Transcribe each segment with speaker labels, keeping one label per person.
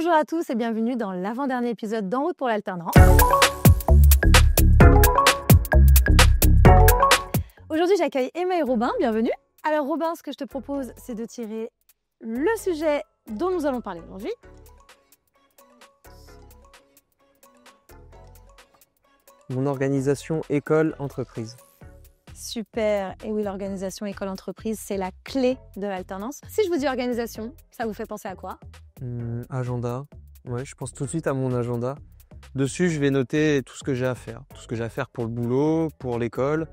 Speaker 1: Bonjour à tous et bienvenue dans l'avant-dernier épisode d'En route pour l'alternance. Aujourd'hui, j'accueille Emma et Robin, bienvenue. Alors Robin, ce que je te propose, c'est de tirer le sujet dont nous allons parler aujourd'hui.
Speaker 2: Mon organisation école-entreprise.
Speaker 1: Super. Et oui, l'organisation école-entreprise, c'est la clé de l'alternance. Si je vous dis organisation, ça vous fait penser à quoi?
Speaker 2: Agenda. Ouais, je pense tout de suite à mon agenda. Dessus, je vais noter tout ce que j'ai à faire. Tout ce que j'ai à faire pour le boulot, pour l'école.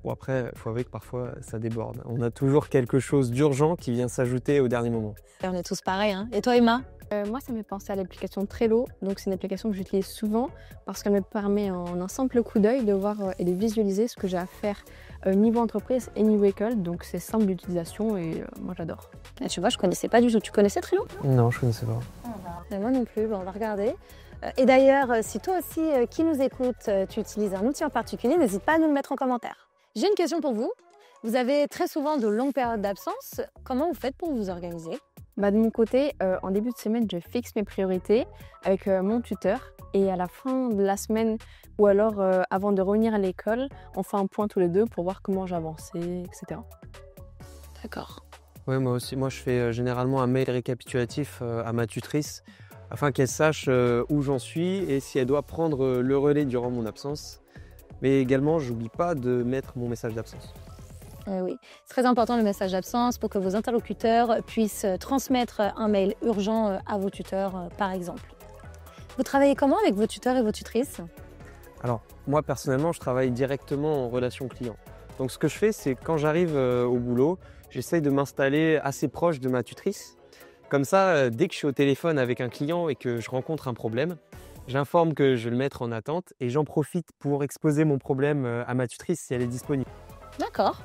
Speaker 2: Bon, après, il faut avouer que parfois, ça déborde. On a toujours quelque chose d'urgent qui vient s'ajouter au dernier moment.
Speaker 1: Et on est tous pareils, hein. Et toi, Emma?
Speaker 3: Moi, ça me fait penser à l'application Trello. Donc, c'est une application que j'utilise souvent parce qu'elle me permet en un simple coup d'œil de voir et de visualiser ce que j'ai à faire niveau entreprise et niveau école. Donc, c'est simple d'utilisation et moi, j'adore.
Speaker 1: Et tu vois, je connaissais pas du tout. Tu connaissais Trello?
Speaker 2: Non, je ne connaissais pas.
Speaker 1: Et moi non plus, on va regarder. Et d'ailleurs, si toi aussi, qui nous écoute, tu utilises un outil en particulier, n'hésite pas à nous le mettre en commentaire. J'ai une question pour vous. Vous avez très souvent de longues périodes d'absence. Comment vous faites pour vous organiser?
Speaker 3: De mon côté, en début de semaine, je fixe mes priorités avec mon tuteur. Et à la fin de la semaine, ou alors avant de revenir à l'école, on fait un point tous les deux pour voir comment j'ai avancé, etc.
Speaker 1: D'accord.
Speaker 2: Ouais, moi aussi. Moi, je fais généralement un mail récapitulatif à ma tutrice afin qu'elle sache où j'en suis et si elle doit prendre le relais durant mon absence. Mais également, j'oublie pas de mettre mon message d'absence.
Speaker 1: Oui, c'est très important le message d'absence pour que vos interlocuteurs puissent transmettre un mail urgent à vos tuteurs, par exemple. Vous travaillez comment avec vos tuteurs et vos tutrices?
Speaker 2: Alors, moi, personnellement, je travaille directement en relation client. Donc, ce que je fais, c'est quand j'arrive au boulot, j'essaye de m'installer assez proche de ma tutrice. Comme ça, dès que je suis au téléphone avec un client et que je rencontre un problème, j'informe que je vais le mettre en attente et j'en profite pour exposer mon problème à ma tutrice si elle est disponible.
Speaker 1: D'accord.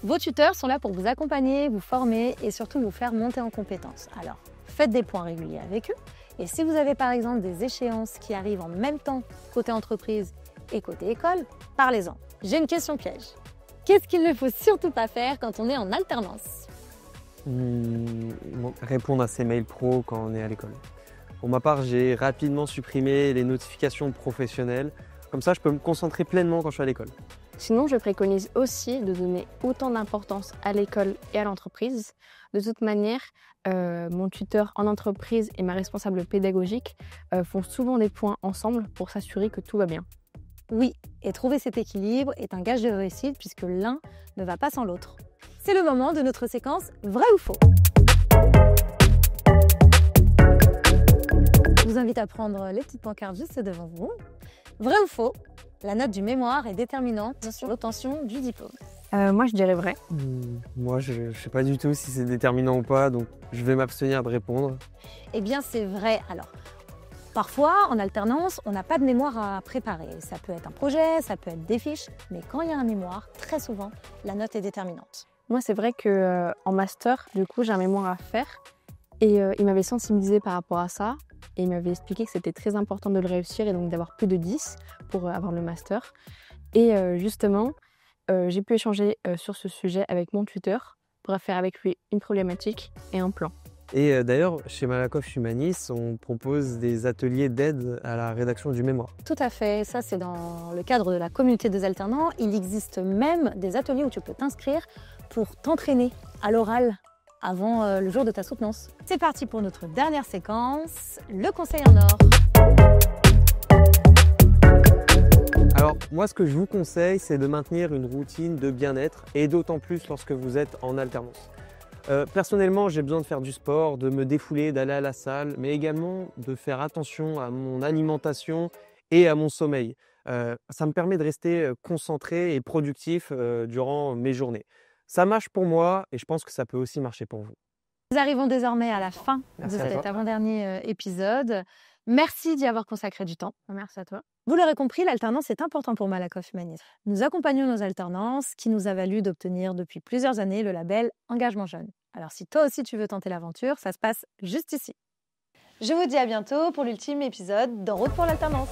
Speaker 1: Vos tuteurs sont là pour vous accompagner, vous former et surtout vous faire monter en compétences. Alors, faites des points réguliers avec eux. Et si vous avez par exemple des échéances qui arrivent en même temps côté entreprise et côté école, parlez-en. J'ai une question piège. Qu'est-ce qu'il ne faut surtout pas faire quand on est en alternance?
Speaker 2: Répondre à ses mails pro quand on est à l'école. Pour ma part, j'ai rapidement supprimé les notifications professionnelles. Comme ça, je peux me concentrer pleinement quand je suis à l'école.
Speaker 3: Sinon, je préconise aussi de donner autant d'importance à l'école et à l'entreprise. De toute manière, mon tuteur en entreprise et ma responsable pédagogique font souvent des points ensemble pour s'assurer que tout va bien.
Speaker 1: Oui, et trouver cet équilibre est un gage de réussite puisque l'un ne va pas sans l'autre. C'est le moment de notre séquence vrai ou faux. Je vous invite à prendre les petites pancartes juste devant vous. Vrai ou faux? La note du mémoire est déterminante sur l'obtention du diplôme.
Speaker 3: Moi, je dirais vrai.
Speaker 2: Moi, je ne sais pas du tout si c'est déterminant ou pas, donc je vais m'abstenir de répondre.
Speaker 1: Eh bien, c'est vrai. Alors, parfois, en alternance, on n'a pas de mémoire à préparer. Ça peut être un projet, ça peut être des fiches, mais quand il y a un mémoire, très souvent, la note est déterminante.
Speaker 3: Moi, c'est vrai qu'en master, du coup, j'ai un mémoire à faire. Et il m'avait sensibilisée par rapport à ça. Et il m'avait expliqué que c'était très important de le réussir et donc d'avoir plus de 10 pour avoir le master. Et justement, j'ai pu échanger sur ce sujet avec mon tuteur pour faire avec lui une problématique et un plan.
Speaker 2: Et d'ailleurs, chez Malakoff Humanis, on propose des ateliers d'aide à la rédaction du mémoire.
Speaker 1: Tout à fait, ça c'est dans le cadre de la communauté des alternants. Il existe même des ateliers où tu peux t'inscrire pour t'entraîner à l'oral avant le jour de ta soutenance. C'est parti pour notre dernière séquence, le conseil en or.
Speaker 2: Alors, moi, ce que je vous conseille, c'est de maintenir une routine de bien-être et d'autant plus lorsque vous êtes en alternance. Personnellement, j'ai besoin de faire du sport, de me défouler, d'aller à la salle, mais également de faire attention à mon alimentation et à mon sommeil. Ça me permet de rester concentré et productif durant mes journées. Ça marche pour moi et je pense que ça peut aussi marcher pour vous.
Speaker 1: Nous arrivons désormais à la fin
Speaker 2: Merci
Speaker 1: de
Speaker 2: à
Speaker 1: cet
Speaker 2: toi.
Speaker 1: avant-dernier épisode. Merci d'y avoir consacré du temps.
Speaker 3: Merci à toi.
Speaker 1: Vous l'aurez compris, l'alternance est important pour Malakoff Humanis. Nous accompagnons nos alternances qui nous a valu d'obtenir depuis plusieurs années le label Engagement Jeune. Alors si toi aussi tu veux tenter l'aventure, ça se passe juste ici. Je vous dis à bientôt pour l'ultime épisode d'En route pour l'alternance.